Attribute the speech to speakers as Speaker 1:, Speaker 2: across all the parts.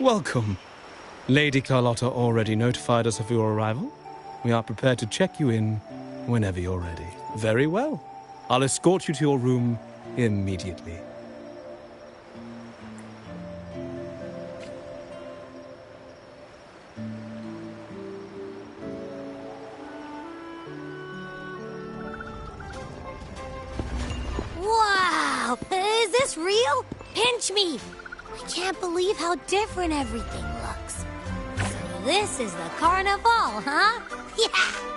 Speaker 1: Welcome. Lady Carlotta already notified us of your arrival. We are prepared to check you in whenever you're ready. Very well. I'll escort you to your room immediately.
Speaker 2: Wow! Is this real? Pinch me! I can't believe how different everything looks. So this is the carnival, huh? Yeah!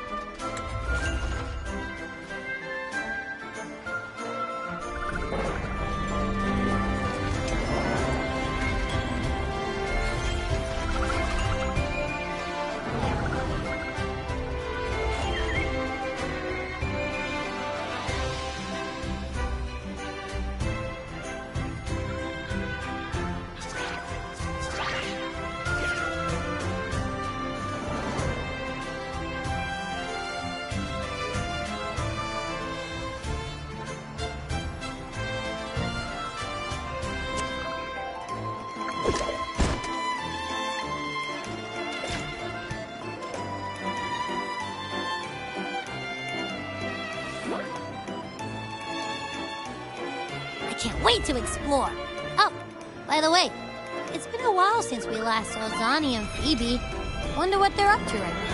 Speaker 2: Can't wait to explore. Oh, by the way, it's been a while since we last saw Zani and Phoebe. Wonder what they're up to right now.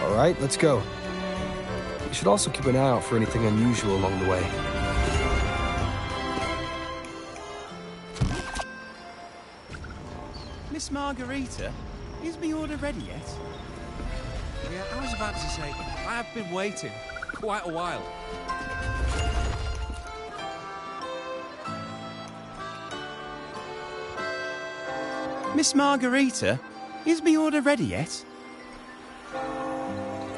Speaker 3: All right, let's go. You should also keep an eye out for anything unusual along the way.
Speaker 4: Miss Margarita, is my order ready yet? Yeah, I was about to say, I have been waiting quite a while. Miss Margarita, is my order ready yet?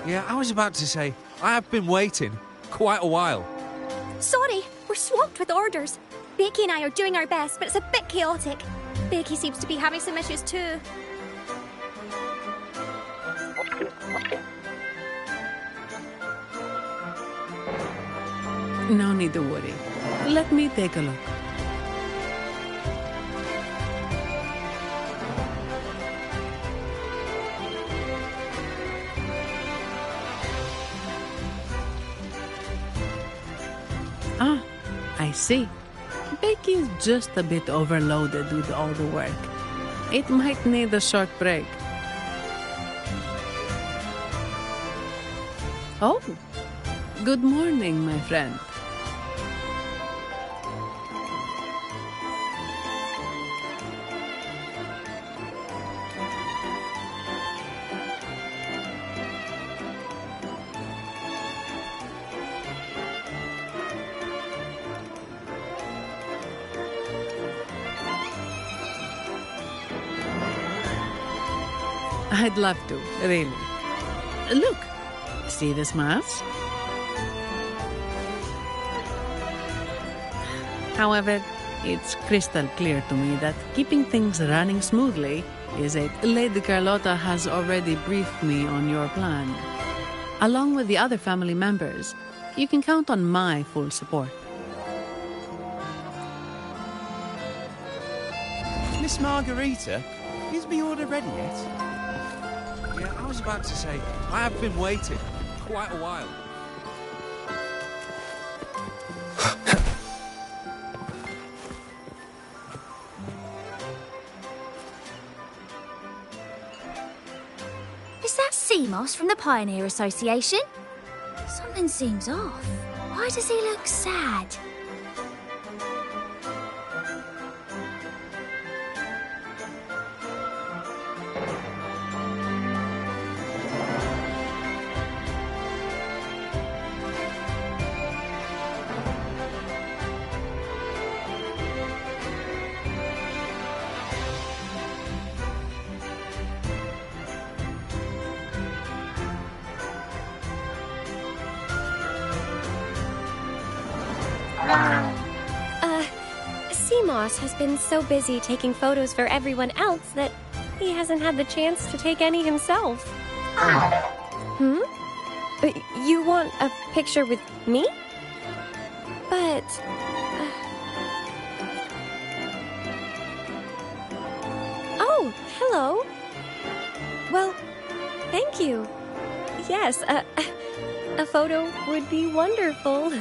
Speaker 4: Yeah, I was about to say, I have been waiting quite a while.
Speaker 5: Sorry, we're swamped with orders. Becky and I are doing our best, but it's a bit chaotic. Becky seems to be having some issues too.
Speaker 6: No need to worry. Let me take a look. Ah, I see. Becky's just a bit overloaded with all the work. It might need a short break. Oh, good morning, my friend. I'd love to, really. Look, see this mask? However, it's crystal clear to me that keeping things running smoothly is a... Lady Carlotta has already briefed me on your plan. Along with the other family members, you can count on my full support.
Speaker 4: Miss Margarita, is my order ready yet? Yeah, I was about to say, I have been waiting quite a while.
Speaker 5: Is that Seamoss from the Pioneer Association? Something seems off. Why does he look sad?
Speaker 7: Seamoss has been so busy taking photos for everyone else that he hasn't had the chance to take any himself. You want a picture with me? But... Oh, hello. Well, thank you. Yes, a photo would be wonderful.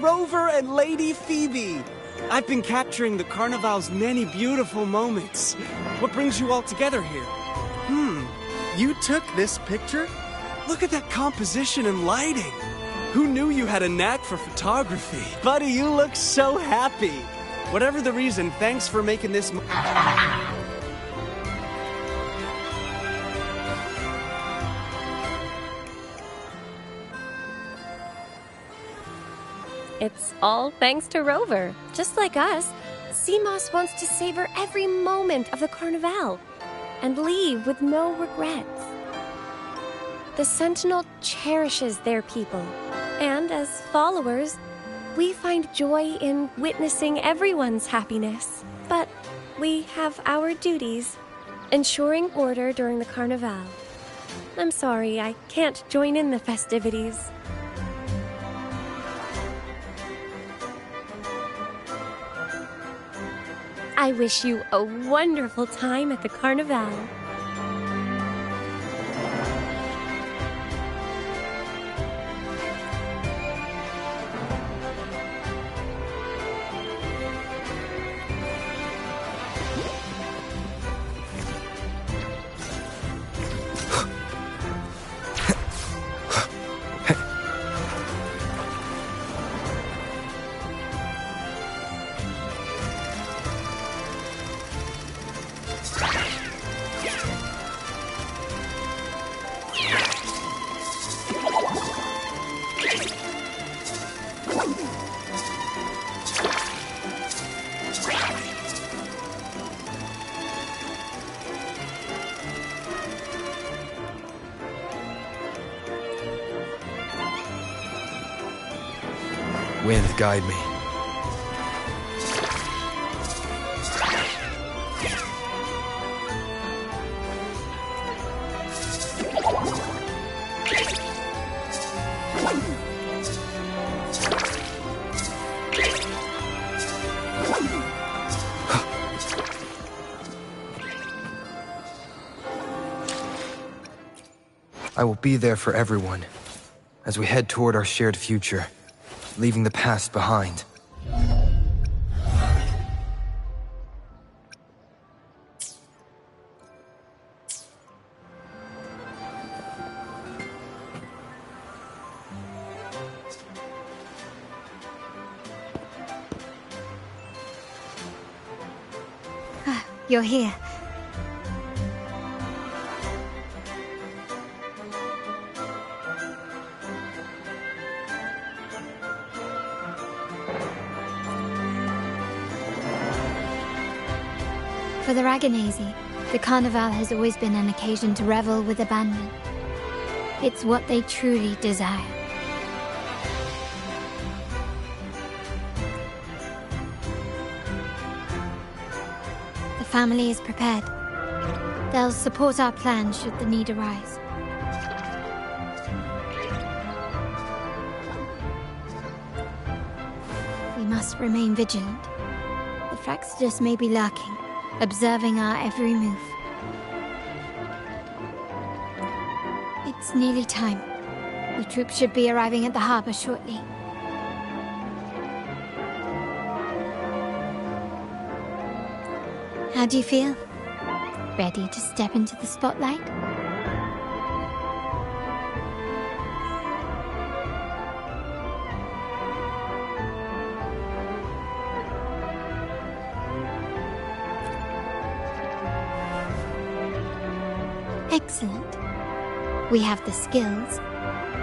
Speaker 8: Rover and Lady Phoebe! I've been capturing the Carnival's many beautiful moments. What brings you all together here? You took this picture? Look at that composition and lighting. Who knew you had a knack for photography? Buddy, you look so happy. Whatever the reason, thanks for making this...
Speaker 7: It's all thanks to Rover. Just like us, Seamoss wants to savor every moment of the Carnival and leave with no regrets. The Sentinel cherishes their people, and as followers, we find joy in witnessing everyone's happiness. But we have our duties, ensuring order during the Carnival. I'm sorry, I can't join in the festivities. I wish you a wonderful time at the Carnival.
Speaker 3: Wind, guide me. I will be there for everyone as we head toward our shared future, leaving the past behind.
Speaker 2: You're here. For the Raganazi, the Carnival has always been an occasion to revel with abandon. It's what they truly desire. The family is prepared. They'll support our plan should the need arise. We must remain vigilant. The Fractidus may be lurking, observing our every move. It's nearly time. The troops should be arriving at the harbor shortly. How do you feel? Ready to step into the spotlight? Excellent. We have the skills.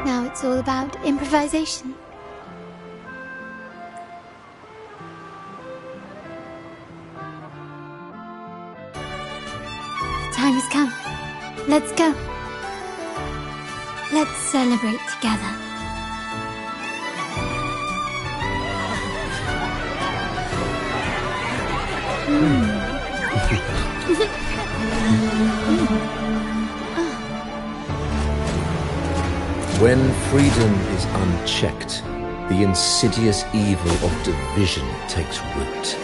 Speaker 2: Now it's all about improvisation. The time has come. Let's go. Let's celebrate together.
Speaker 9: When freedom is unchecked, the insidious evil of division takes root.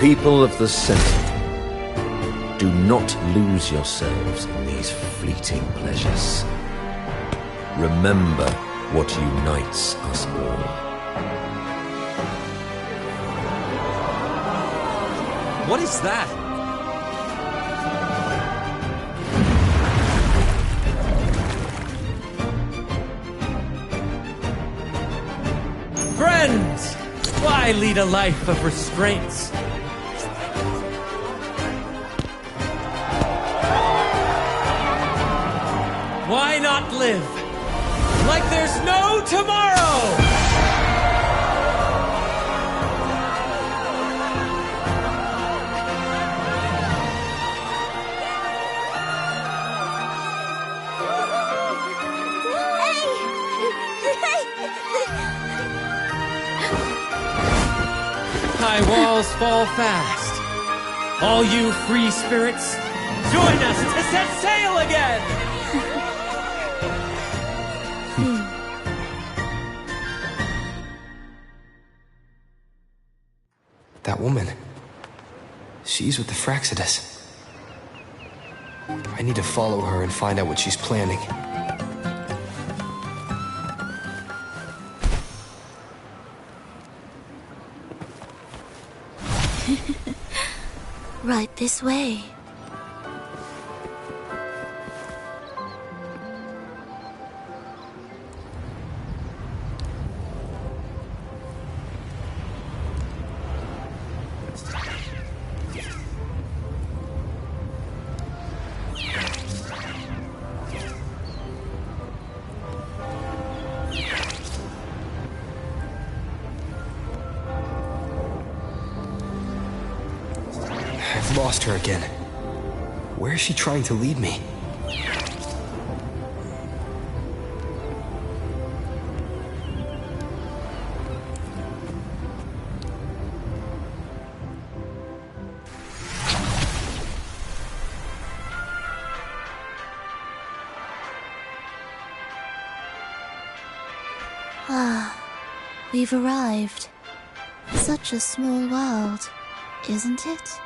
Speaker 9: People of the Center, do not lose yourselves in these fleeting pleasures. Remember what unites us all.
Speaker 4: What is that? Friends! Why lead a life of restraints? Why not live like there's no tomorrow? High walls fall fast. All you free spirits, join us to set sail again!
Speaker 3: That woman. She's with the Fraxidus. I need to follow her and find out what she's planning.
Speaker 2: Right this way.
Speaker 3: I've lost her again. Where is she trying to lead me?
Speaker 2: Ah, we've arrived. Such a small world, isn't it?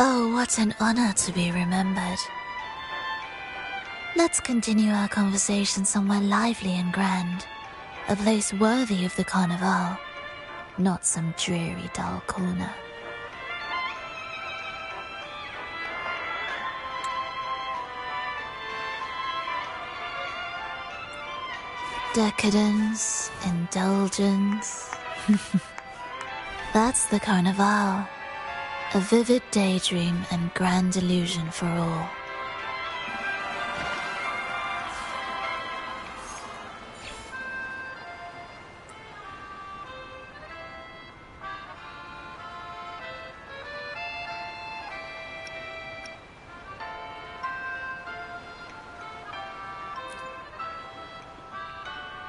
Speaker 2: Oh, what an honor to be remembered. Let's continue our conversation somewhere lively and grand. A place worthy of the Carnival, not some dreary, dull corner. Decadence, indulgence. That's the Carnival. A vivid daydream and grand illusion for all.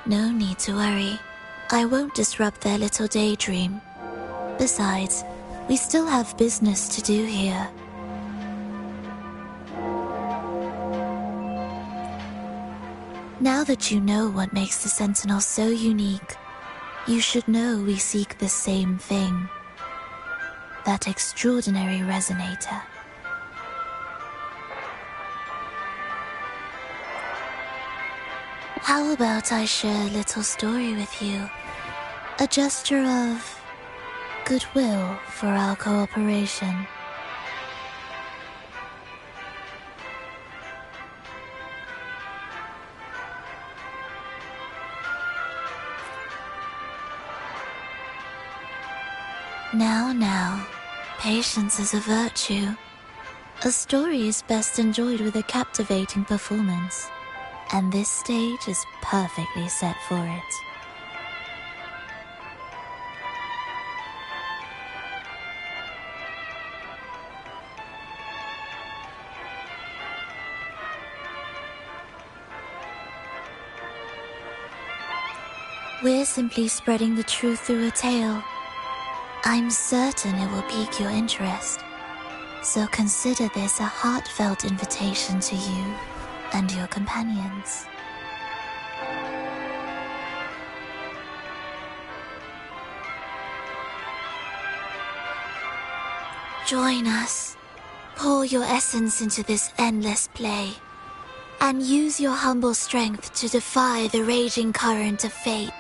Speaker 2: No need to worry. I won't disrupt their little daydream. Besides, we still have business to do here. Now that you know what makes the Sentinel so unique, you should know we seek the same thing. That extraordinary resonator. How about I share a little story with you? A gesture of goodwill for our cooperation. Now, patience is a virtue. A story is best enjoyed with a captivating performance, and this stage is perfectly set for it. We're simply spreading the truth through a tale. I'm certain it will pique your interest, so consider this a heartfelt invitation to you and your companions. Join us. Pour your essence into this endless play, and use your humble strength to defy the raging current of fate.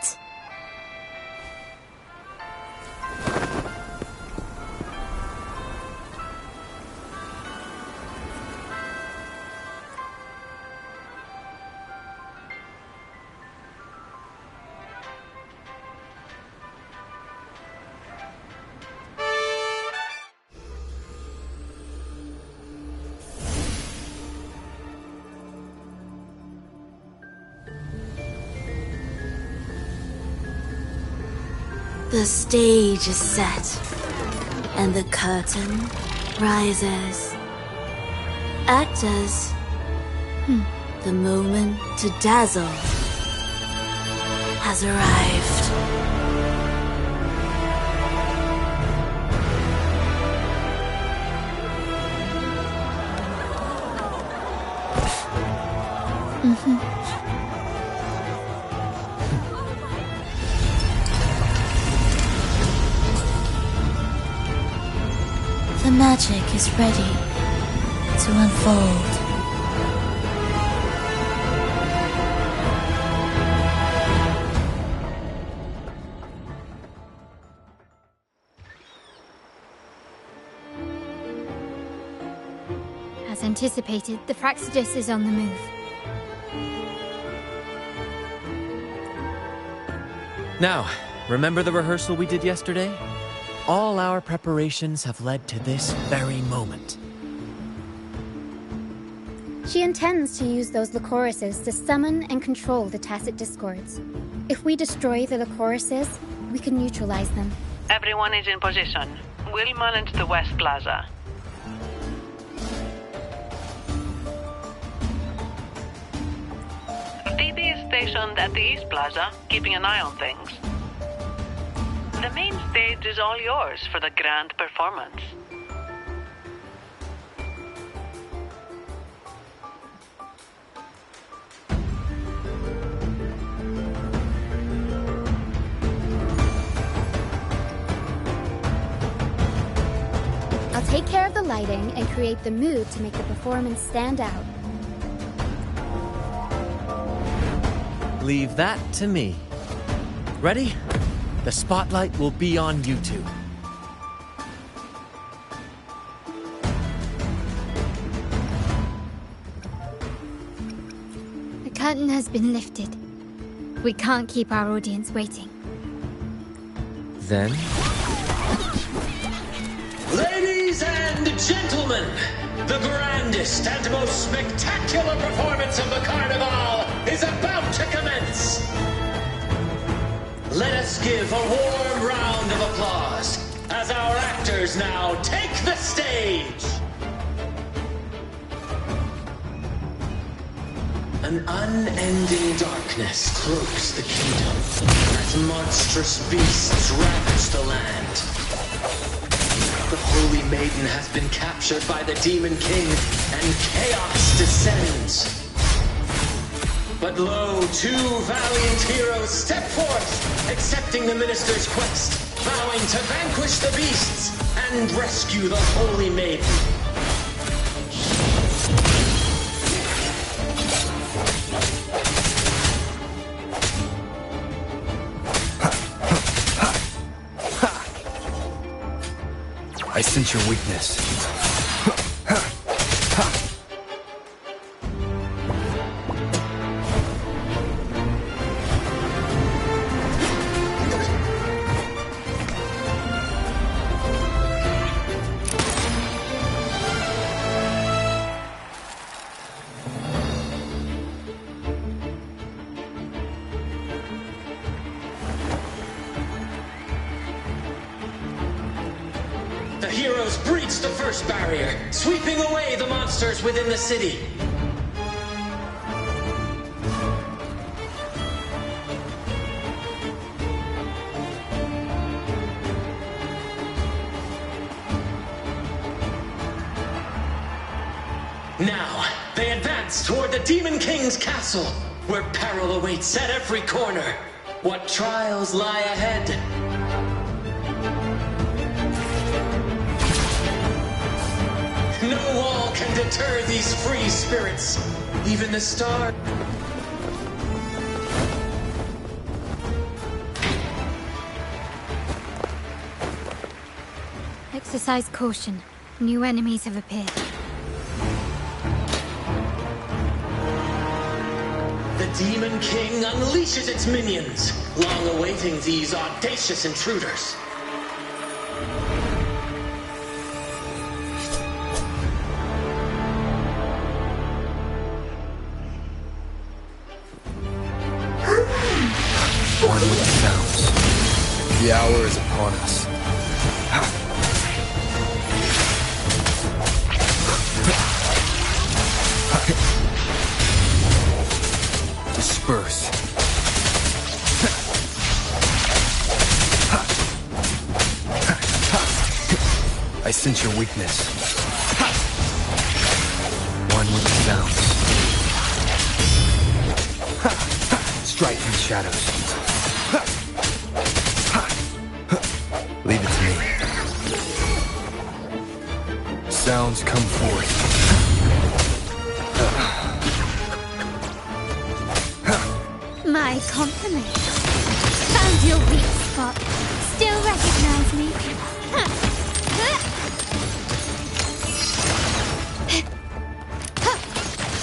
Speaker 2: The stage is set, and the curtain rises. Actors, the moment to dazzle has arrived. magic is ready to unfold.
Speaker 5: As anticipated, the Praxidus is on the move.
Speaker 10: Now, remember the rehearsal we did yesterday? All our preparations have led to this very moment.
Speaker 5: She intends to use those Lycorises to summon and control the Tacit Discords. If we destroy the Lycorises, we can neutralize them.
Speaker 6: Everyone is in position. We'll manage the West Plaza. Phoebe is stationed at the East Plaza, keeping an eye on things. The main stage is all yours for the grand performance.
Speaker 5: I'll take care of the lighting and create the mood to make the performance stand out.
Speaker 10: Leave that to me. Ready? The spotlight will be on you two.
Speaker 5: The curtain has been lifted. We can't keep our audience waiting.
Speaker 10: Then...
Speaker 9: Ladies and gentlemen, the grandest and most spectacular performance of the Carnival is about to commence. Let us give a warm round of applause as our actors now take the stage. An unending darkness cloaks the kingdom as monstrous beasts ravage the land. The Holy Maiden has been captured by the Demon King, and chaos descends. But lo, two valiant heroes step forth, accepting the minister's quest, vowing to vanquish the beasts and rescue the Holy Maiden.
Speaker 3: I sense your weakness.
Speaker 9: The heroes breach the first barrier, sweeping away the monsters within the city. Now, they advance toward the Demon King's castle, where peril awaits at every corner. What trials lie ahead? No wall can deter these free spirits. Even the star...
Speaker 5: Exercise caution. New enemies have appeared.
Speaker 9: The Demon King unleashes its minions, long awaiting these audacious intruders.
Speaker 3: One with the sounds. The hour is upon us. Disperse. I sense your weakness. One with the sounds. Strike in the shadows. Leave it to me. gods come forth.
Speaker 5: My compliments. Found your weak spot. Still recognize me?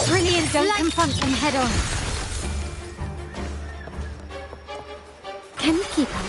Speaker 5: Brilliant, don't confront them head on. Can we keep up?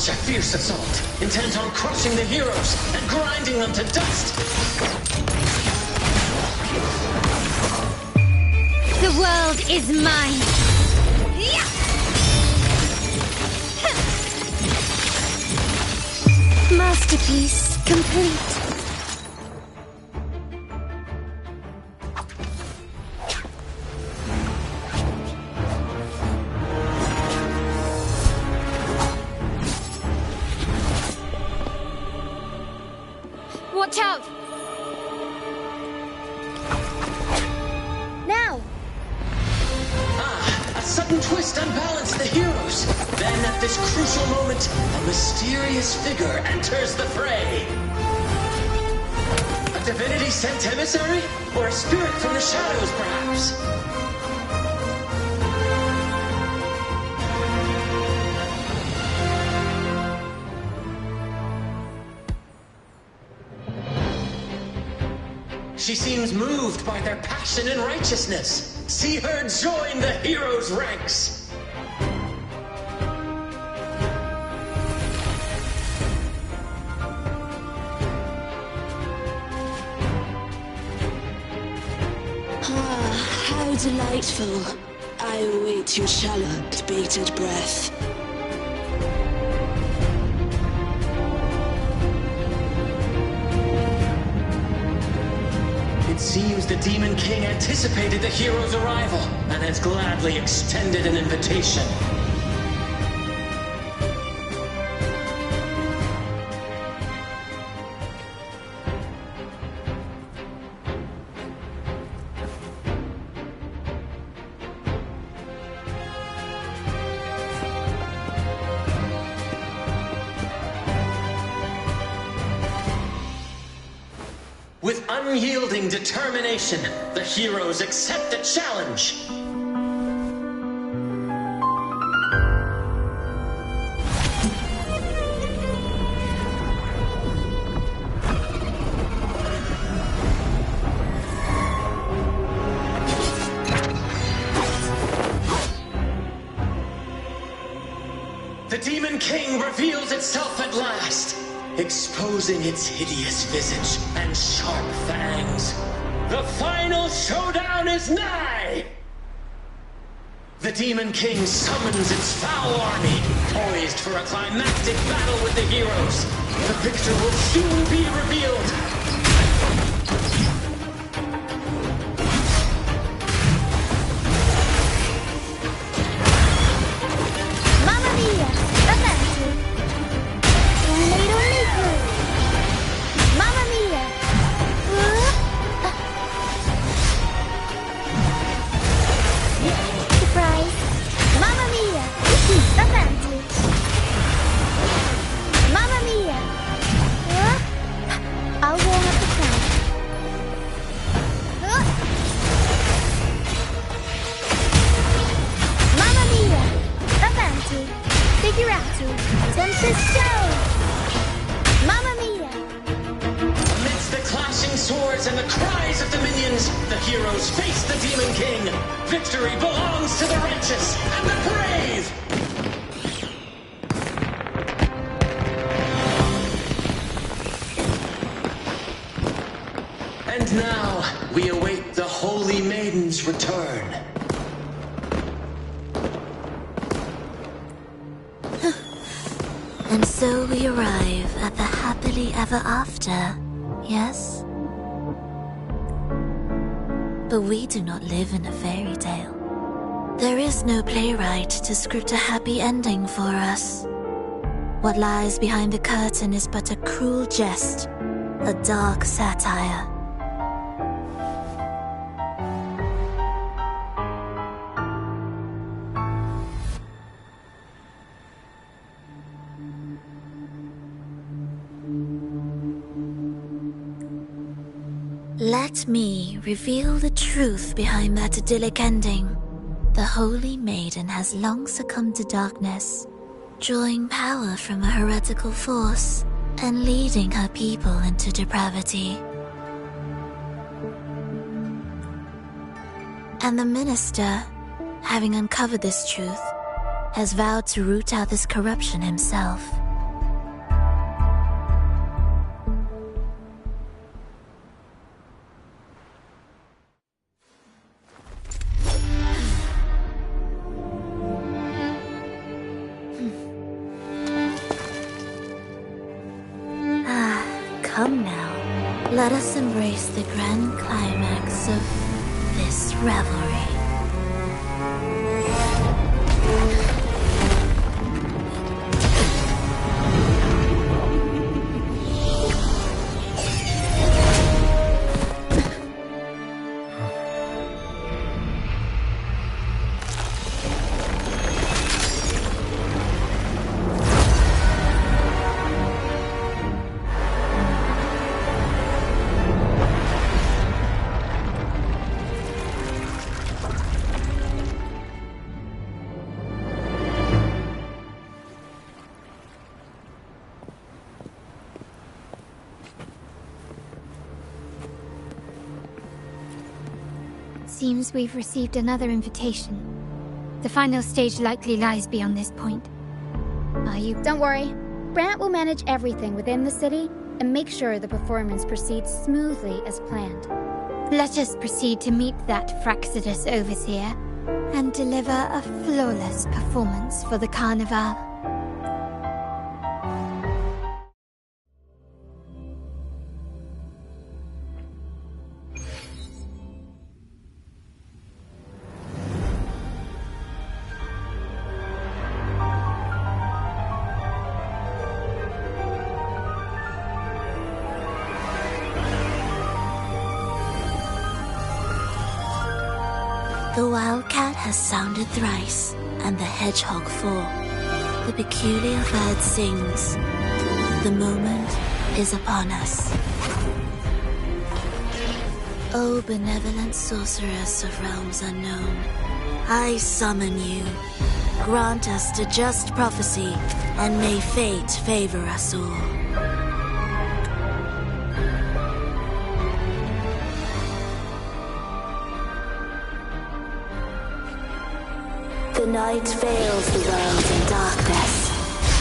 Speaker 9: A fierce assault, intent on crushing the heroes and grinding them to dust.
Speaker 5: The world is mine. Masterpiece complete. Watch out! Now!
Speaker 9: A sudden twist unbalanced the heroes. Then at this crucial moment, a mysterious figure enters the fray. A divinity sent emissary? Or a spirit from the shadows, perhaps? She seems moved by their passion and righteousness. See her join the heroes' ranks.
Speaker 11: Ah, how delightful. I await your shallow, bated breath.
Speaker 9: It seems the Demon King anticipated the hero's arrival and has gladly extended an invitation. With unyielding determination, the heroes accept the challenge. The Demon King reveals itself at last, exposing its hideous visage and sharp fangs. The final showdown is nigh! The Demon King summons its foul army, poised for a climactic battle with the heroes. The victor will soon be revealed.
Speaker 5: Mamma mia! Avanti! Mamma mia! Surprise! Mamma mia! Avanti! Mamma mia! I'll warm up the crowd. Mamma mia! Avanti! Figurati! Tempest show! Mamma mia!
Speaker 9: Amidst the clashing swords and the cries of the minions, the heroes face the Demon King. Victory belongs to the righteous and the brave! And now, we await the Holy Maiden's return.
Speaker 2: So we arrive at the happily ever after, yes? But we do not live in a fairy tale. There is no playwright to script a happy ending for us. What lies behind the curtain is but a cruel jest, a dark satire. Let me reveal the truth behind that idyllic ending. The Holy Maiden has long succumbed to darkness, drawing power from a heretical force and leading her people into depravity. And the minister, having uncovered this truth, has vowed to root out this corruption himself. Come now, let us embrace the grand climax of this revelry.
Speaker 5: Seems we've received another invitation. The final stage likely lies beyond this point. Don't worry. Brant will manage everything within the city and make sure the performance proceeds smoothly as planned. Let us proceed to meet that Fraxidus Overseer and deliver a flawless performance for the Carnival. The wildcat has sounded thrice, and the hedgehog four. The peculiar bird sings. The moment is upon us. O benevolent sorceress of realms unknown, I summon you. Grant us a just prophecy, and may fate favor us all.
Speaker 11: The night veils the world in darkness,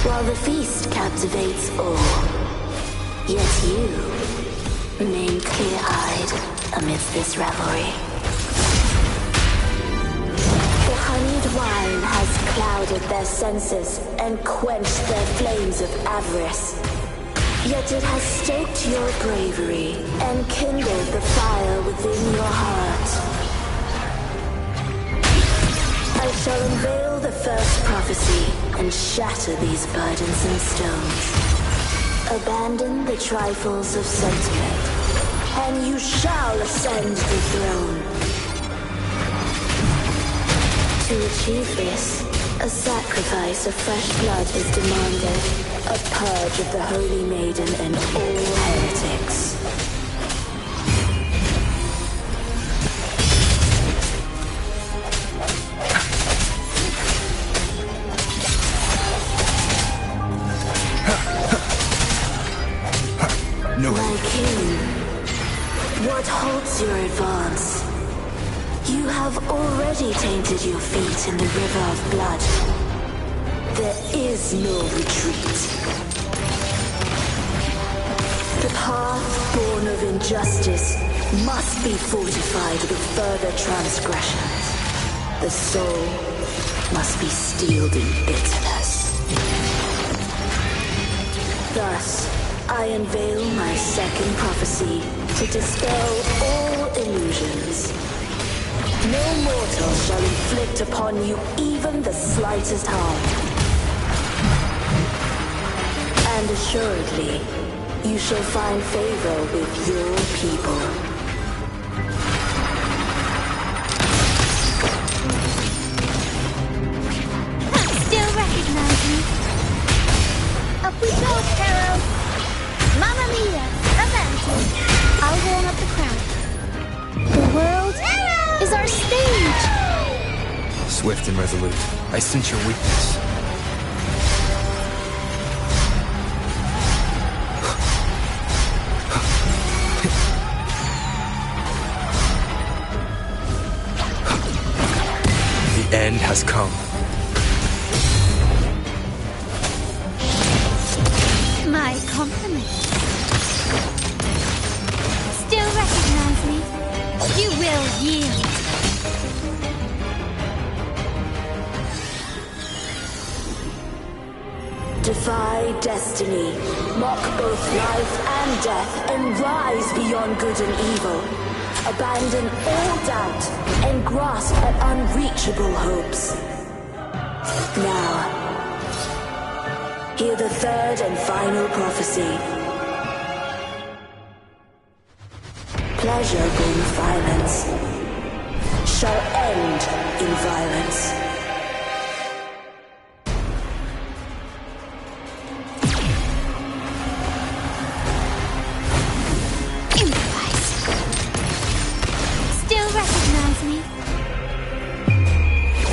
Speaker 11: while the feast captivates all. Yet you remain clear-eyed amidst this revelry. The honeyed wine has clouded their senses and quenched their flames of avarice. Yet it has stoked your bravery and kindled the fire within your heart. I shall unveil the first prophecy and shatter these burdensome stones. Abandon the trifles of sentiment, and you shall ascend the throne. To achieve this, a sacrifice of fresh blood is demanded, a purge of the Holy Maiden and all heretics. My king, what halts your advance? You have already tainted your feet in the river of blood. There is no retreat. The path born of injustice must be fortified with further transgressions. The soul must be steeled in bitterness. Thus, I unveil my second prophecy to dispel all illusions. No mortal shall inflict upon you even the slightest harm. And assuredly, you shall find favor with your people.
Speaker 5: Still recognize me? Up we go, Carol! Mamma mia! Avanti! I'll warm up the crowd. The world is our stage!
Speaker 3: Swift and resolute, I sense your weakness. The end has come.
Speaker 5: My compliments. Still recognize me? You will yield.
Speaker 11: Defy destiny, mock both life and death, and rise beyond good and evil. Abandon all doubt and grasp at unreachable hopes. Now, hear the third and final prophecy. Pleasure born of violence shall end in violence.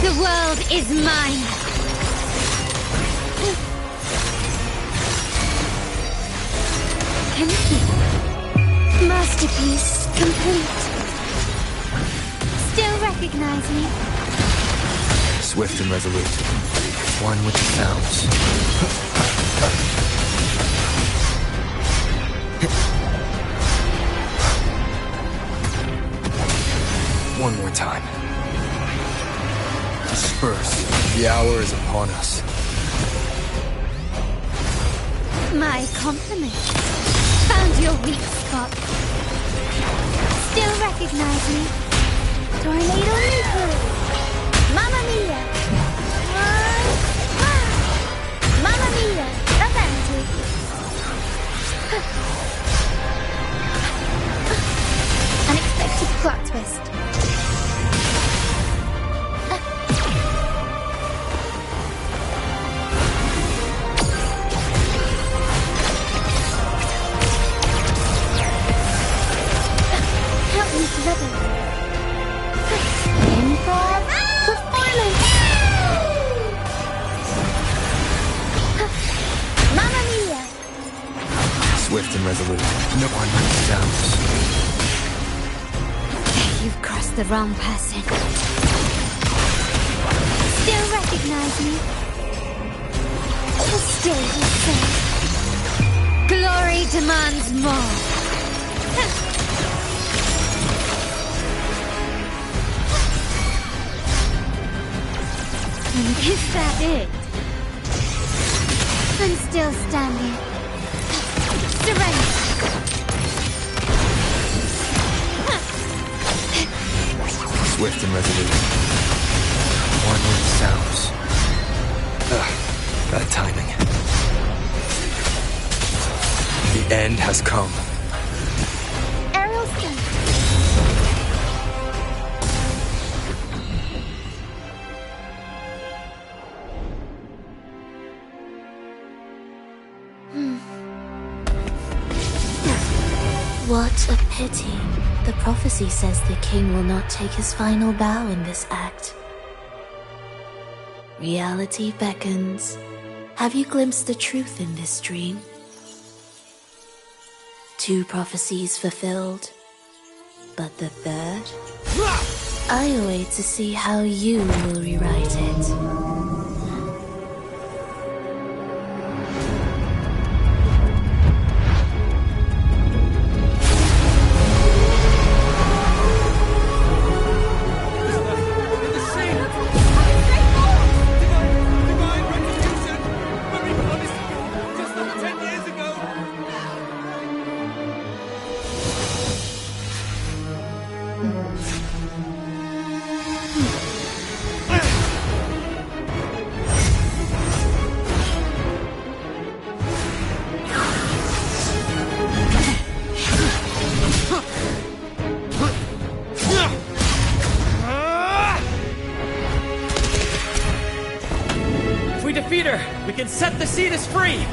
Speaker 5: The world is mine! Empty. Masterpiece complete. Still recognize me?
Speaker 3: Swift and resolute. One with the sounds. One more time. Disperse. The hour is upon us.
Speaker 5: My compliment. Found your weak spot. Still recognize me? Tornado nuclear. Mamma mia. Mamma mia. Avanti. Unexpected plot twist. Improv performance! Mamma mia!
Speaker 3: Swift and resolute. No one sounds.
Speaker 5: You've crossed the wrong person. Still recognize me? Stay the same. Glory demands more. Is that it? I'm still standing. Surrender.
Speaker 3: Swift and resolute. One with the sounds. Bad timing. The end has come.
Speaker 5: Aerial stun.
Speaker 2: What a pity. The prophecy says the king will not take his final bow in this act. Reality beckons. Have you glimpsed the truth in this dream? 2 prophecies fulfilled, but the third? I await to see how you will rewrite it.
Speaker 4: Divine retribution! Very honest, just not 10 years ago!
Speaker 10: can set the Cetus free!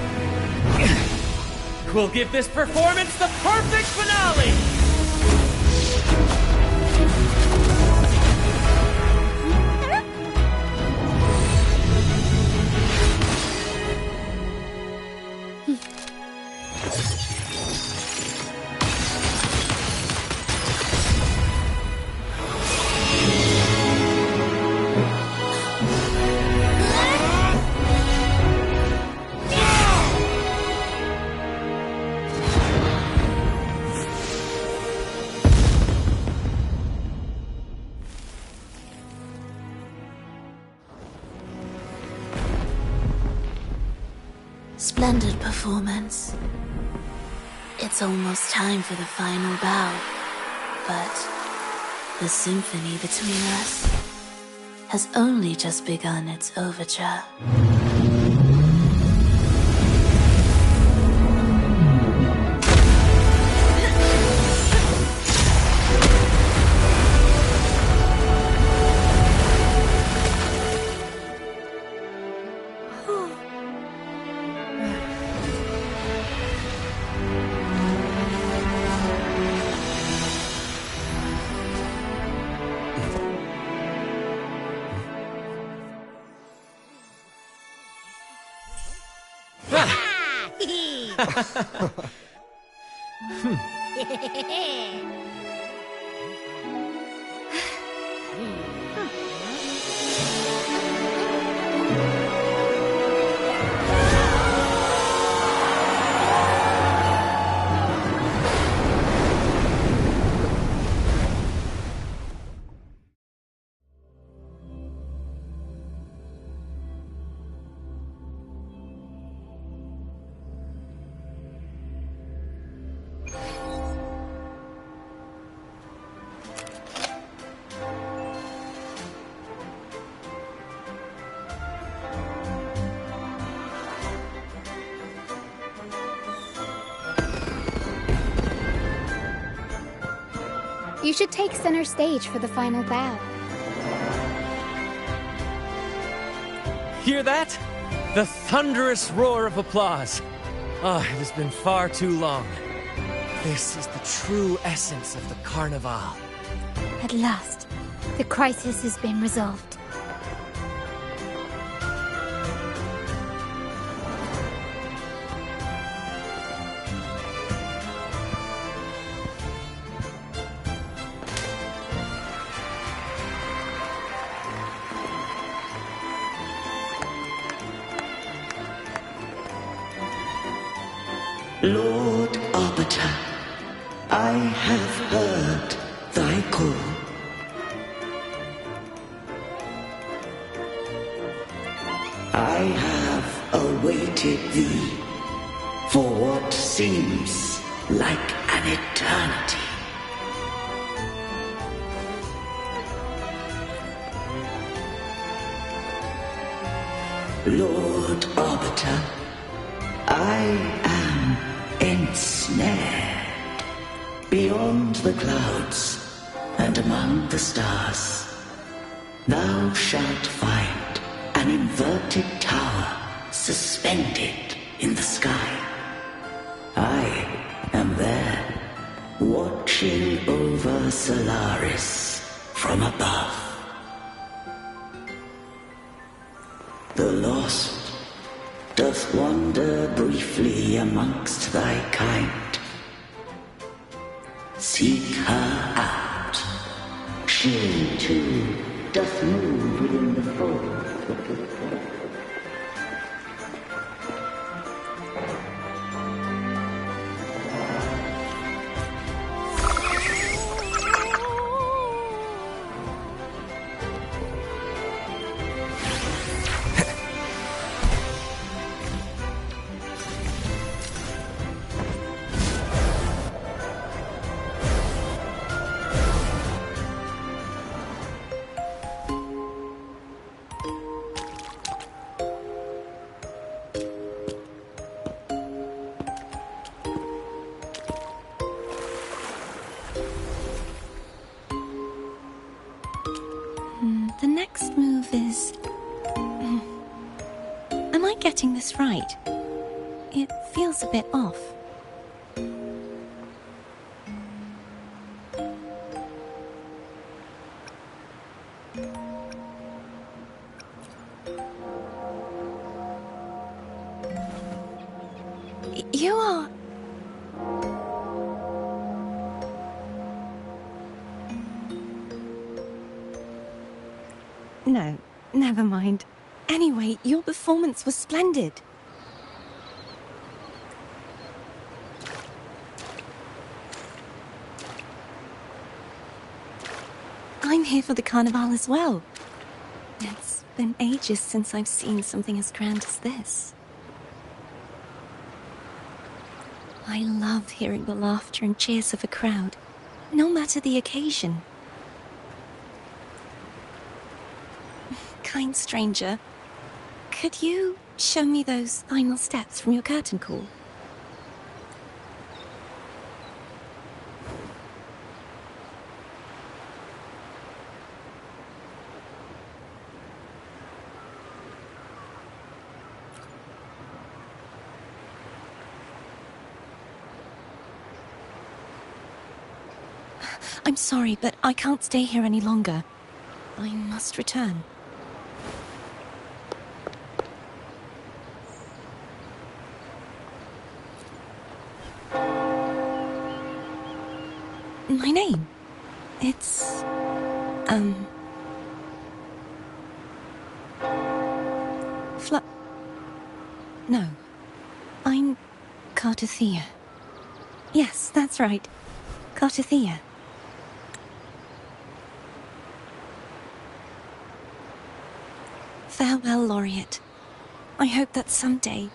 Speaker 10: We'll give this performance the perfect finale!
Speaker 2: Splendid performance. It's almost time for the final bow, but the symphony between us has only just begun its overture.
Speaker 5: You should take center stage for the final bow.
Speaker 10: Hear that? The thunderous roar of applause. Ah, it has been far too long. This is the true essence of the Carnival.
Speaker 5: At last, the crisis has been resolved.
Speaker 12: Lord Arbiter, I have heard thy call. I have awaited thee for what seems like an eternity. Lord Arbiter, I am ensnared beyond the clouds and among the stars. Thou shalt find an inverted tower suspended in the sky. I am there, watching over Solaris from above. The lost doth wander briefly amongst thy kind. Seek her out. She, too, doth move within the fold.
Speaker 13: getting this right. It feels a bit off. You are... No, never mind. Anyway, your performance was splendid. I'm here for the Carnival as well. It's been ages since I've seen something as grand as this. I love hearing the laughter and cheers of a crowd, no matter the occasion. Kind stranger, could you show me those final steps from your curtain call? I'm sorry, but I can't stay here any longer. I must return. My name? It's... No. I'm Cartothea. Yes, that's right. Cartothea. Farewell, Laureate. I hope that someday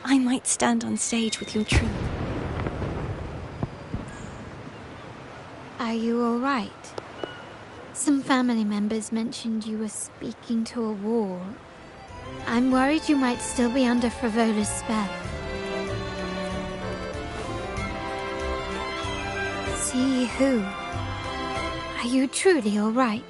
Speaker 13: I might stand on stage with your troupe.
Speaker 5: Are you all right? Some family members mentioned you were speaking to a wall. I'm worried you might still be under Frivola's spell. See who? Are you truly all right?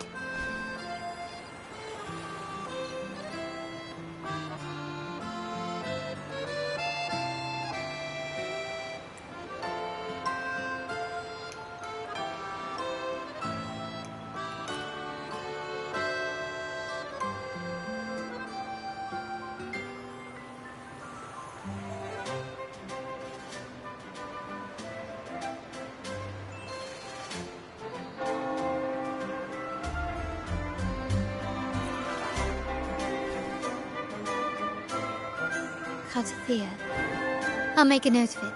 Speaker 5: Cartothea. I'll make a note of it.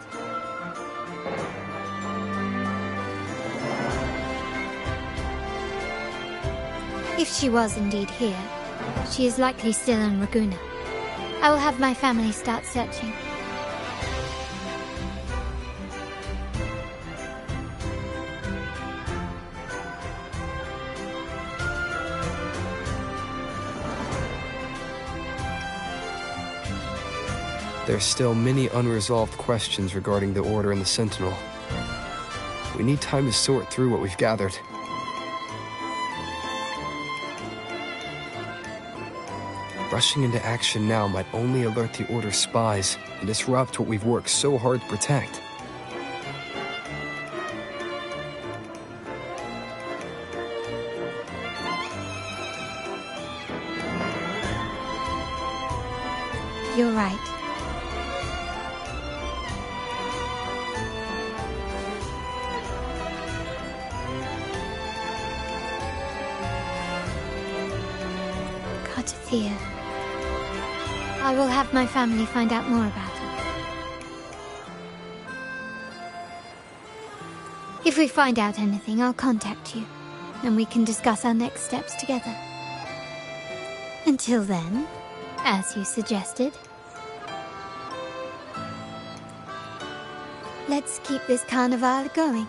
Speaker 5: If she was indeed here, she is likely still in Ragusa. I will have my family start searching.
Speaker 3: There's still many unresolved questions regarding the Order and the Sentinel. We need time to sort through what we've gathered. Rushing into action now might only alert the Order's spies and disrupt what we've worked so hard to protect.
Speaker 5: You're right. Cartothea. I will have my family find out more about her. If we find out anything, I'll contact you, and we can discuss our next steps together. Until then, as you suggested, let's keep this carnival going.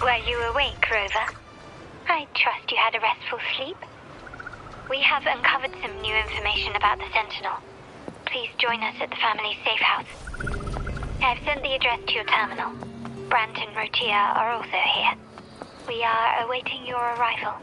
Speaker 14: Were you awake, Rover? I trust you had a restful sleep. We have uncovered some new information about the Sentinel. Please join us at the family's safe house. I've sent the address to your terminal. Brant and Rotia are also here. We are awaiting your arrival.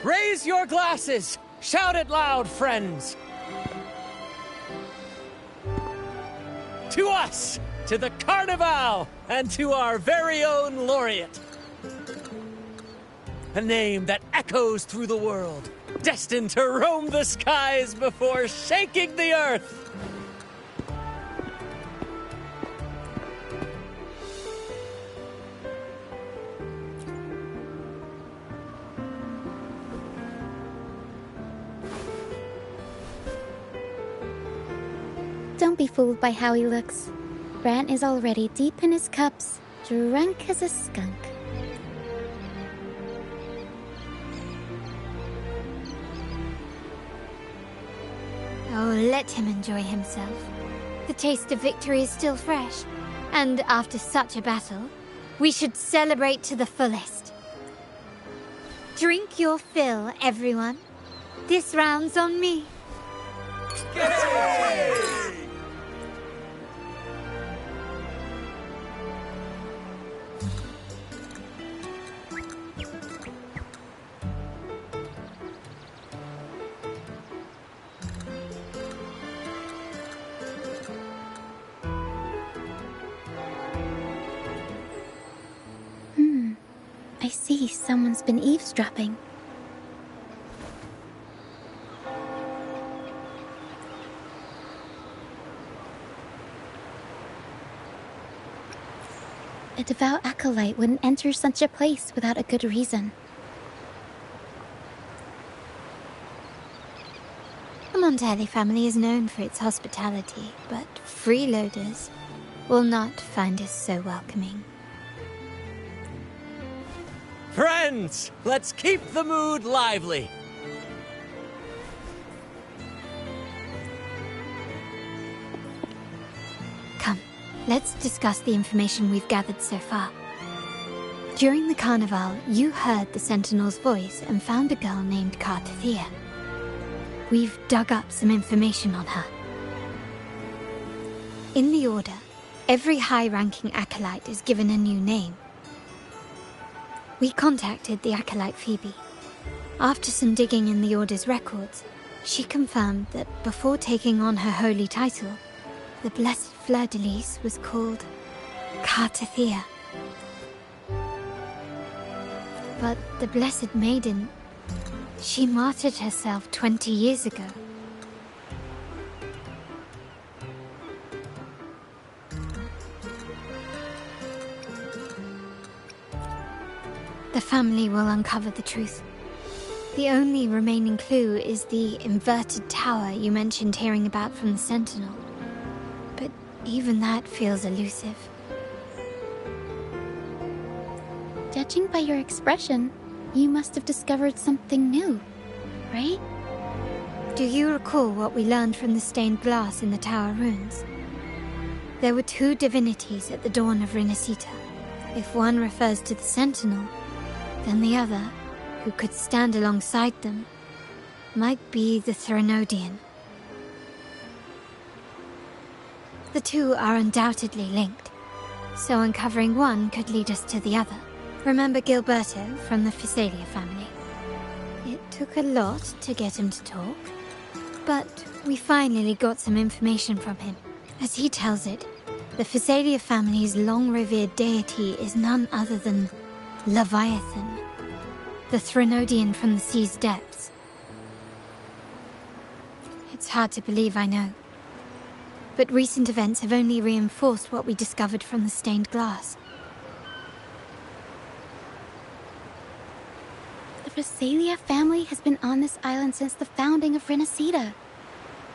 Speaker 10: Raise your glasses! Shout it loud, friends! To us! To the Carnival! And to our very own laureate! A name that echoes through the world, destined to roam the skies before shaking the earth!
Speaker 5: Don't be fooled by how he looks. Brant is already deep in his cups, drunk as a skunk. Oh, let him enjoy himself. The taste of victory is still fresh, and after such a battle, we should celebrate to the fullest. Drink your fill, everyone. This round's on me.
Speaker 10: Yay!
Speaker 5: I see someone's been eavesdropping. A devout acolyte wouldn't enter such a place without a good reason. The Montelli family is known for its hospitality, but freeloaders will not find us so welcoming.
Speaker 10: Friends, let's keep the mood lively.
Speaker 5: Come, let's discuss the information we've gathered so far. During the carnival, you heard the Sentinel's voice and found a girl named Cartathea. We've dug up some information on her. In the Order, every high-ranking acolyte is given a new name. We contacted the acolyte Phoebe. After some digging in the Order's records, she confirmed that before taking on her holy title, the Blessed Fleur-de-Lis was called Cartathea. But the Blessed Maiden, she martyred herself 20 years ago. The family will uncover the truth. The only remaining clue is the inverted tower you mentioned hearing about from the Sentinel. But even that feels elusive. Judging by your expression, you must have discovered something new, right? Do you recall what we learned from the stained glass in the tower ruins? There were two divinities at the dawn of Rinascita. If one refers to the Sentinel, then the other, who could stand alongside them, might be the Threnodian. The two are undoubtedly linked, so uncovering one could lead us to the other. Remember Gilberto from the Physalia family? It took a lot to get him to talk, but we finally got some information from him. As he tells it, the Physalia family's long-revered deity is none other than Leviathan, the Threnodian from the sea's depths. It's hard to believe, I know. But recent events have only reinforced what we discovered from the stained glass. The Rosalia family has been on this island since the founding of Rinascita.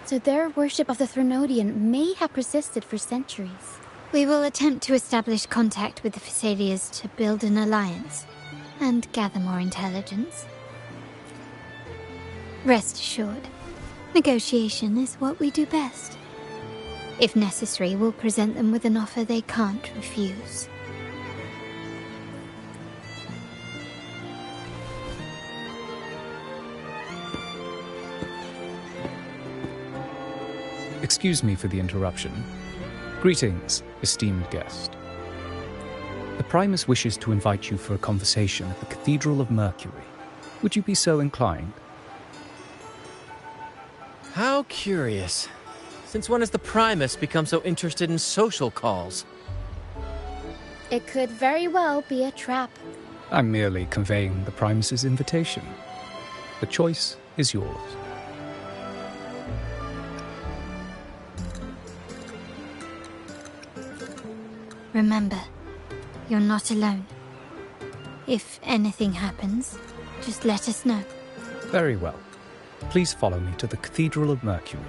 Speaker 5: So their worship of the Threnodian may have persisted for centuries.
Speaker 2: We will attempt to establish contact with the Thessalians to build an alliance and gather more intelligence. Rest assured, negotiation is what we do best. If necessary, we'll present them with an offer they can't refuse.
Speaker 15: Excuse me for the interruption. Greetings, esteemed guest. The Primus wishes to invite you for a conversation at the Cathedral of Mercury. Would you be so inclined?
Speaker 10: How curious. Since when has the Primus become so interested in social calls?
Speaker 5: It could very well be a trap.
Speaker 15: I'm merely conveying the Primus's invitation. The choice is yours.
Speaker 2: Remember, you're not alone. If anything happens, just let us know.
Speaker 15: Very well. Please follow me to the Cathedral of Mercury.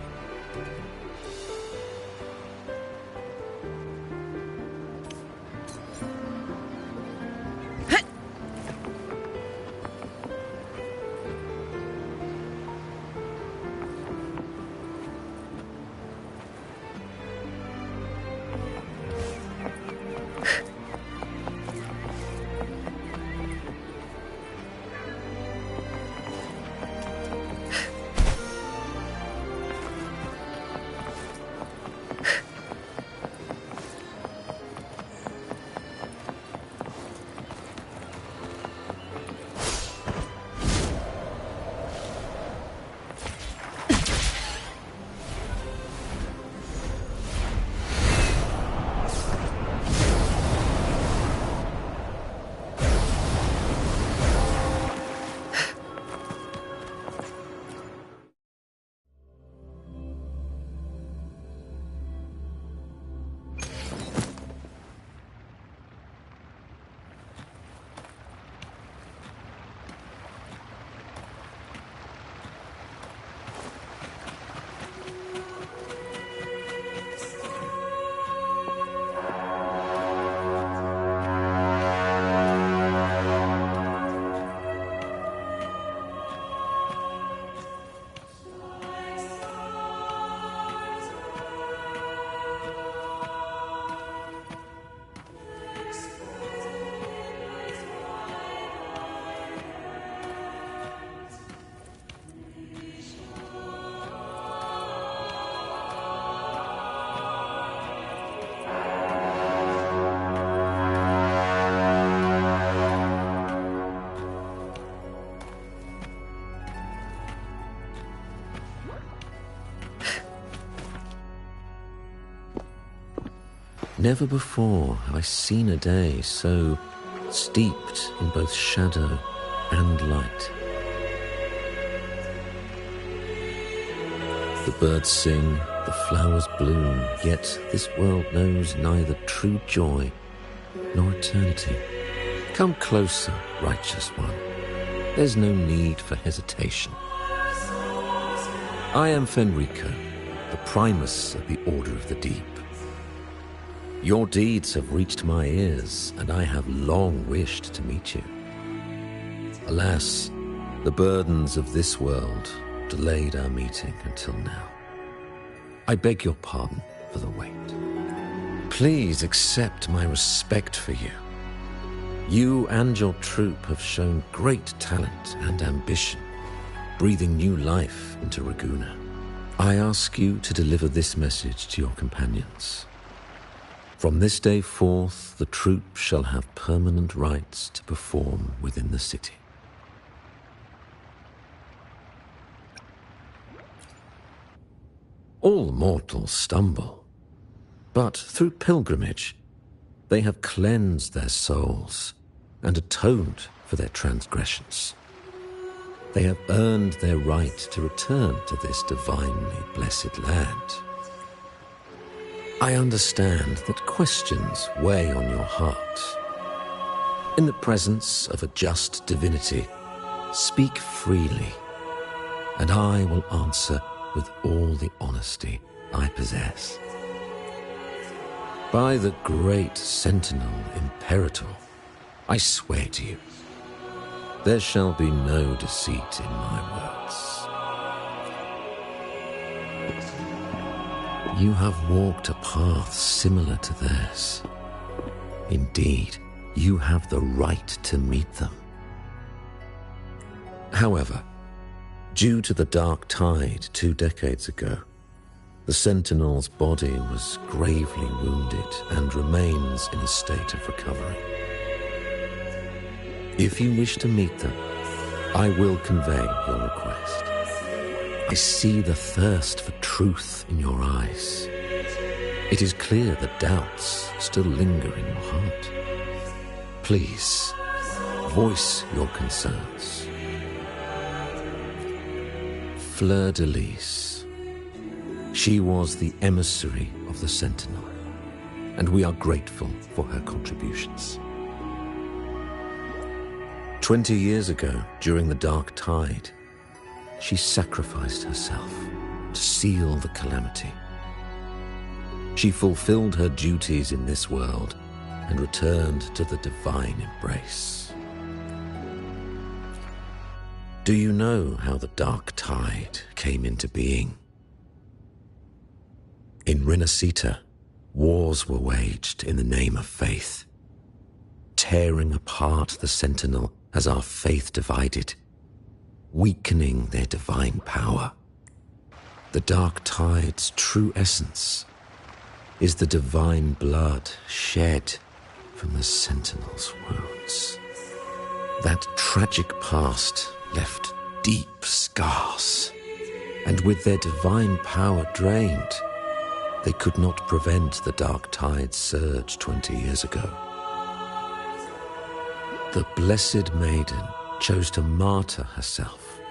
Speaker 16: Never before have I seen a day so steeped in both shadow and light. The birds sing, the flowers bloom, yet this world knows neither true joy nor eternity. Come closer, righteous one. There's no need for hesitation. I am Fenrico, the Primus of the Order of the Deep. Your deeds have reached my ears, and I have long wished to meet you. Alas, the burdens of this world delayed our meeting until now. I beg your pardon for the wait. Please accept my respect for you. You and your troop have shown great talent and ambition, breathing new life into Raguna. I ask you to deliver this message to your companions. From this day forth, the troop shall have permanent rights to perform within the city. All mortals stumble, but through pilgrimage, they have cleansed their souls and atoned for their transgressions. They have earned their right to return to this divinely blessed land. I understand that questions weigh on your heart. In the presence of a just divinity, Speak freely, and I will answer with all the honesty I possess. By the great Sentinel Imperator, I swear to you, there shall be no deceit in my words. You have walked a path similar to theirs. Indeed, you have the right to meet them. However, due to the Dark Tide 2 decades ago, the Sentinel's body was gravely wounded and remains in a state of recovery. If you wish to meet them, I will convey your request. I see the thirst for truth in your eyes. It is clear that doubts still linger in your heart. Please, voice your concerns. Fleur-de-Lis. She was the emissary of the Sentinel, and we are grateful for her contributions. 20 years ago, during the Dark Tide, she sacrificed herself to seal the calamity. She fulfilled her duties in this world and returned to the divine embrace. Do you know how the Dark Tide came into being? In Rinascita, wars were waged in the name of faith, tearing apart the Sentinel as our faith divided, weakening their divine power. The Dark Tide's true essence is the divine blood shed from the Sentinel's wounds. That tragic past left deep scars, and with their divine power drained, they could not prevent the Dark Tide's surge 20 years ago. The Blessed Maiden chose to martyr herself.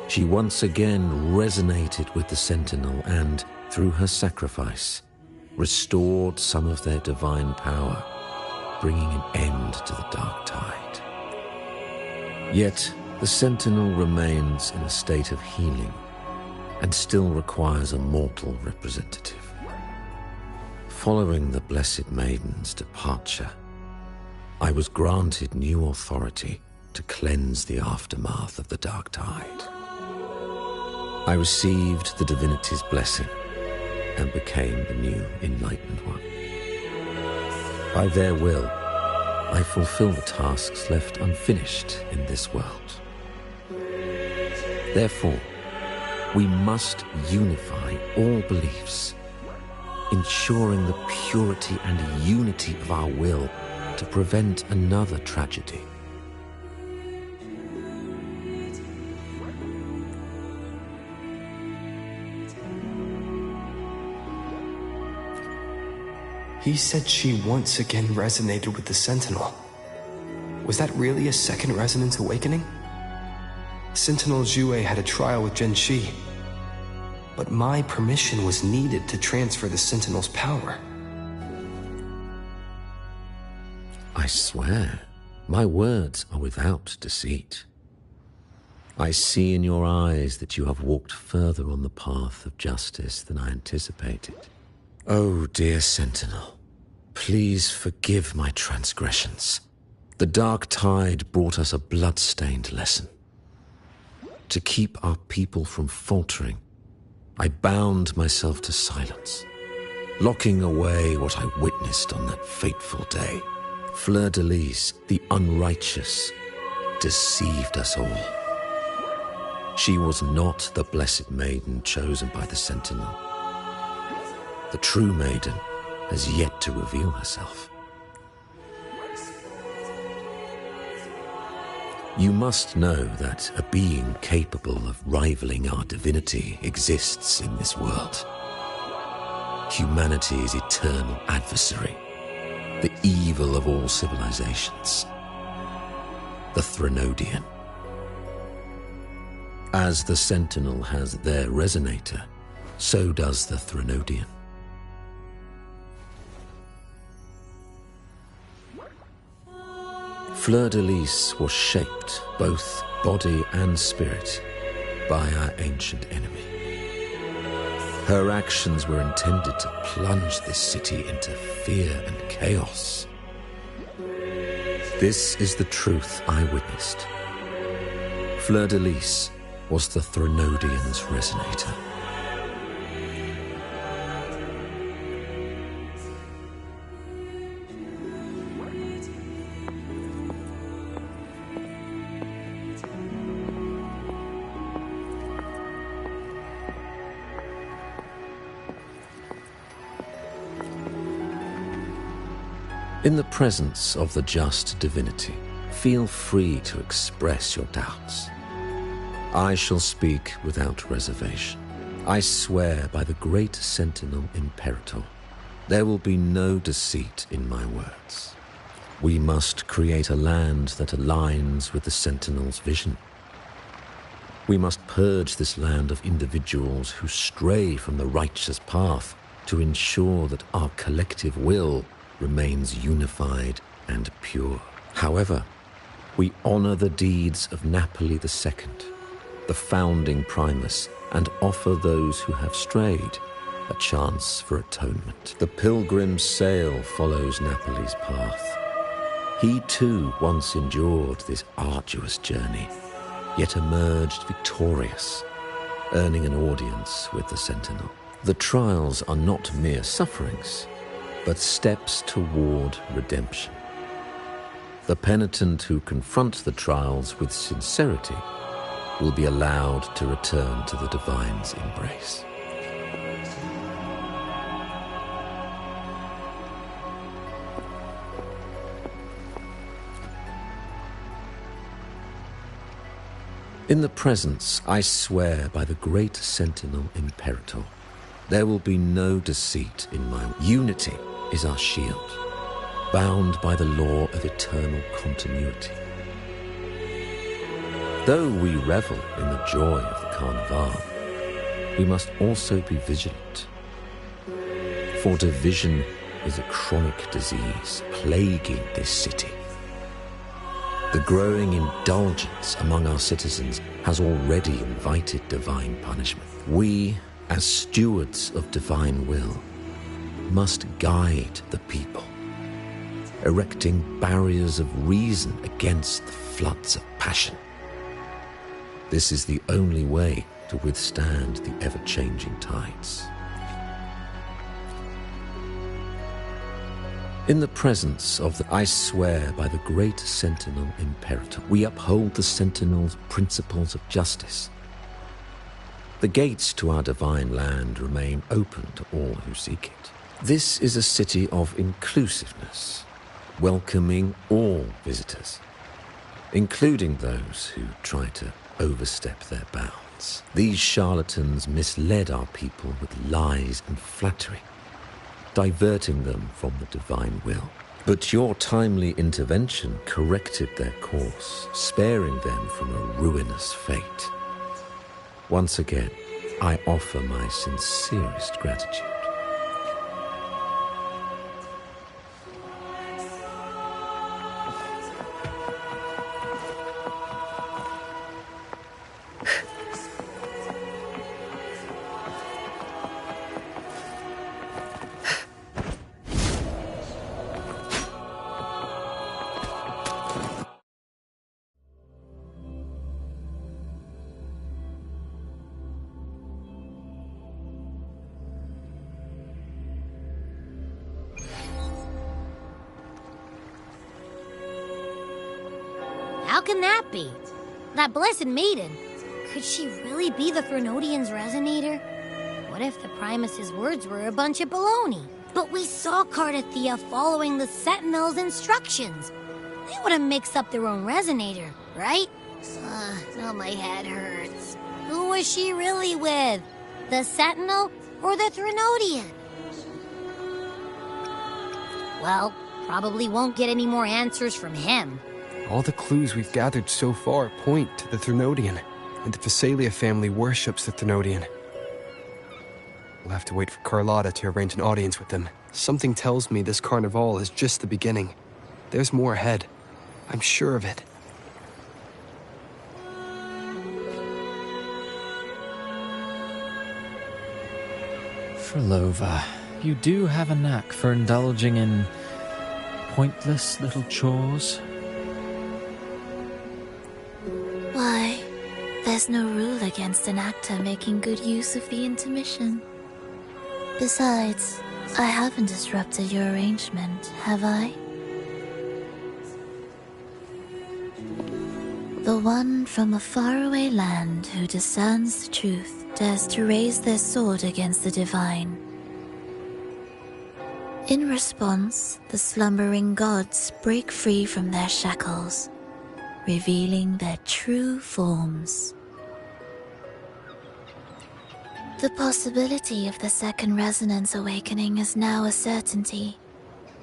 Speaker 16: She once again resonated with the Sentinel and, through her sacrifice, restored some of their divine power, bringing an end to the Dark Tide. Yet, the Sentinel remains in a state of healing and still requires a mortal representative. Following the Blessed Maiden's departure, I was granted new authority to cleanse the aftermath of the Dark Tide. I received the divinity's blessing and became the new Enlightened One. By their will, I fulfill the tasks left unfinished in this world. Therefore, we must unify all beliefs, ensuring the purity and unity of our will to prevent another tragedy.
Speaker 3: He said she once again resonated with the Sentinel. Was that really a second resonance awakening? Sentinel Jue had a trial with Genshi, but my permission was needed to transfer the Sentinel's power.
Speaker 16: I swear, my words are without deceit. I see in your eyes that you have walked further on the path of justice than I anticipated. Oh, dear Sentinel, please forgive my transgressions. The Dark Tide brought us a blood-stained lesson. To keep our people from faltering, I bound myself to silence, locking away what I witnessed on that fateful day. Fleur-de-Lis, the unrighteous, deceived us all. She was not the Blessed Maiden chosen by the Sentinel. The true maiden has yet to reveal herself. You must know that a being capable of rivaling our divinity exists in this world. Humanity's eternal adversary, the evil of all civilizations, the Threnodian. As the Sentinel has their resonator, so does the Threnodian. Fleur-de-Lis was shaped, both body and spirit, by our ancient enemy. Her actions were intended to plunge this city into fear and chaos. This is the truth I witnessed. Fleur-de-Lis was the Threnodian's resonator. In the presence of the just divinity, feel free to express your doubts. I shall speak without reservation. I swear by the great Sentinel Imperator, there will be no deceit in my words. We must create a land that aligns with the Sentinel's vision. We must purge this land of individuals who stray from the righteous path to ensure that our collective will remains unified and pure. However, we honor the deeds of Napoli II, the founding Primus, and offer those who have strayed a chance for atonement. The pilgrim's sail follows Napoli's path. He too once endured this arduous journey, yet emerged victorious, earning an audience with the Sentinel. The trials are not mere sufferings, but steps toward redemption. The penitent who confront the trials with sincerity will be allowed to return to the Divine's embrace. In the presence, I swear by the great Sentinel Imperator, there will be no deceit in my unity is our shield, bound by the law of eternal continuity. Though we revel in the joy of the Carnival, we must also be vigilant. For division is a chronic disease plaguing this city. The growing indulgence among our citizens has already invited divine punishment. We, as stewards of divine will, must guide the people, erecting barriers of reason against the floods of passion. This is the only way to withstand the ever-changing tides. In the presence of I swear by the great Sentinel Imperator, we uphold the Sentinel's principles of justice. The gates to our divine land remain open to all who seek it. This is a city of inclusiveness, welcoming all visitors, including those who try to overstep their bounds. These charlatans misled our people with lies and flattery, diverting them from the divine will. But your timely intervention corrected their course, sparing them from a ruinous fate. Once again, I offer my sincerest gratitude.
Speaker 17: How can that be? That blessed maiden. Could she really be the Threnodian's resonator? What if the Primus's words were a bunch of baloney? But we saw Cardathea following the Sentinel's instructions. They wouldn't mix up their own resonator, right? Now my head hurts. Who was she really with? The Sentinel or the Threnodian? Well, probably won't get any more answers from him.
Speaker 3: All the clues we've gathered so far point to the Threnodian, and the Phasalia family worships the Threnodian. We'll have to wait for Carlotta to arrange an audience with them. Something tells me this Carnival is just the beginning. There's more ahead. I'm sure of it.
Speaker 10: Frolova, you do have a knack for indulging in pointless little chores.
Speaker 2: Why, there's no rule against an actor making good use of the intermission. Besides, I haven't disrupted your arrangement, have I? The one from a faraway land who discerns the truth dares to raise their sword against the divine. In response, the slumbering gods break free from their shackles, revealing their true forms. The possibility of the second resonance awakening is now a certainty,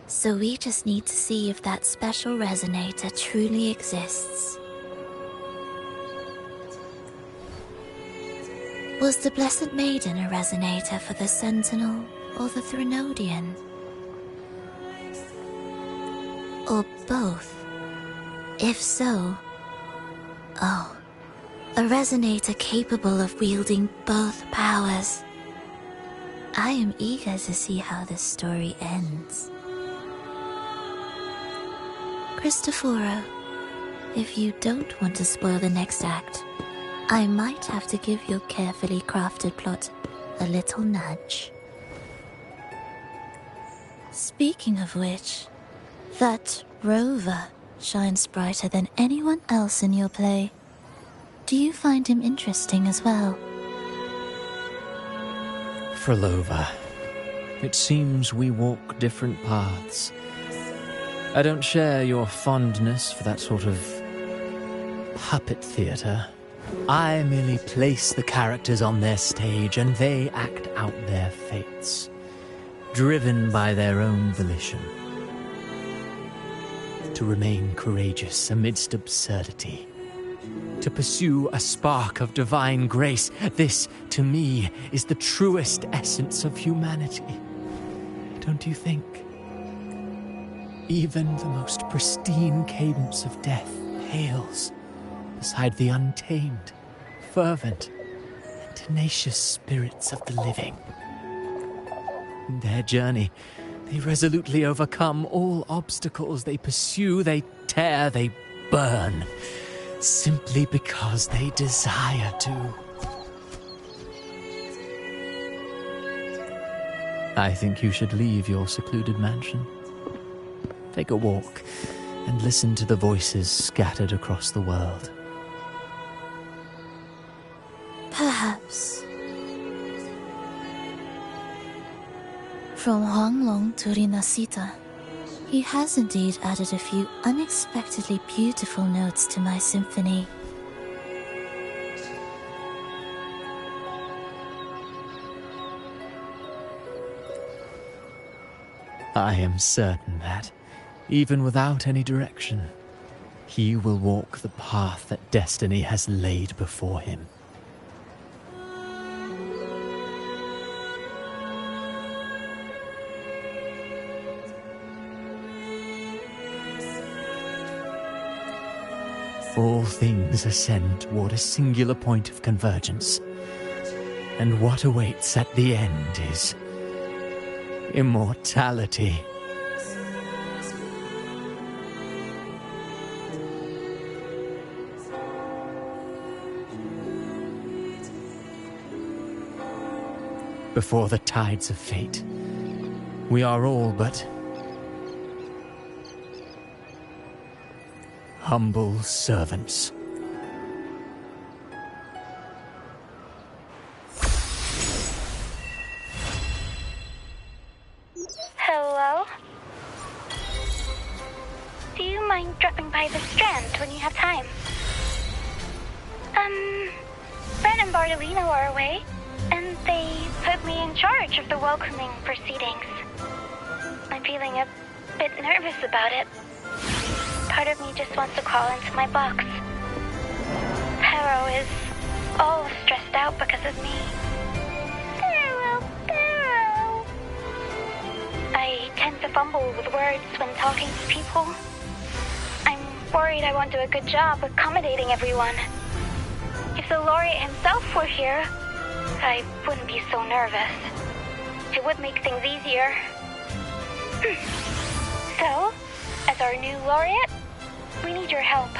Speaker 2: so we just need to see if that special resonator truly exists. Was the Blessed Maiden a resonator for the Sentinel or the Threnodian? Or both? If so, oh, a resonator capable of wielding both powers. I am eager to see how this story ends. Cristoforo, if you don't want to spoil the next act, I might have to give your carefully crafted plot a little nudge. Speaking of which, that Rover shines brighter than anyone else in your play. Do you find him interesting as well?
Speaker 10: Frolova, it seems we walk different paths. I don't share your fondness for that sort of puppet theatre. I merely place the characters on their stage and they act out their fates, driven by their own volition. To remain courageous amidst absurdity, to pursue a spark of divine grace, this, to me, is the truest essence of humanity. Don't you think? Even the most pristine cadence of death pales beside the untamed, fervent, and tenacious spirits of the living. In their journey, they resolutely overcome all obstacles. They pursue, they tear, they burn, simply because they desire to. I think you should leave your secluded mansion. Take a walk and listen to the voices scattered across the world.
Speaker 2: Perhaps. From Huanglong to Rinascita, he has indeed added a few unexpectedly beautiful notes to my symphony.
Speaker 10: I am certain that, even without any direction, he will walk the path that destiny has laid before him. All things ascend toward a singular point of convergence, and what awaits at the end is immortality. Before the tides of fate, we are all but humble servants.
Speaker 14: Hello? Do you mind dropping by the Strand when you have time? Brent and Bartolino are away, and they put me in charge of the welcoming proceedings. I'm feeling a bit nervous about it. Part of me just wants to crawl into my box. Harrow is all stressed out because of me. Harrow. I tend to fumble with words when talking to people. I'm worried I won't do a good job accommodating everyone. If the laureate himself were here, I wouldn't be so nervous. It would make things easier. So, as our new laureate, we need your help.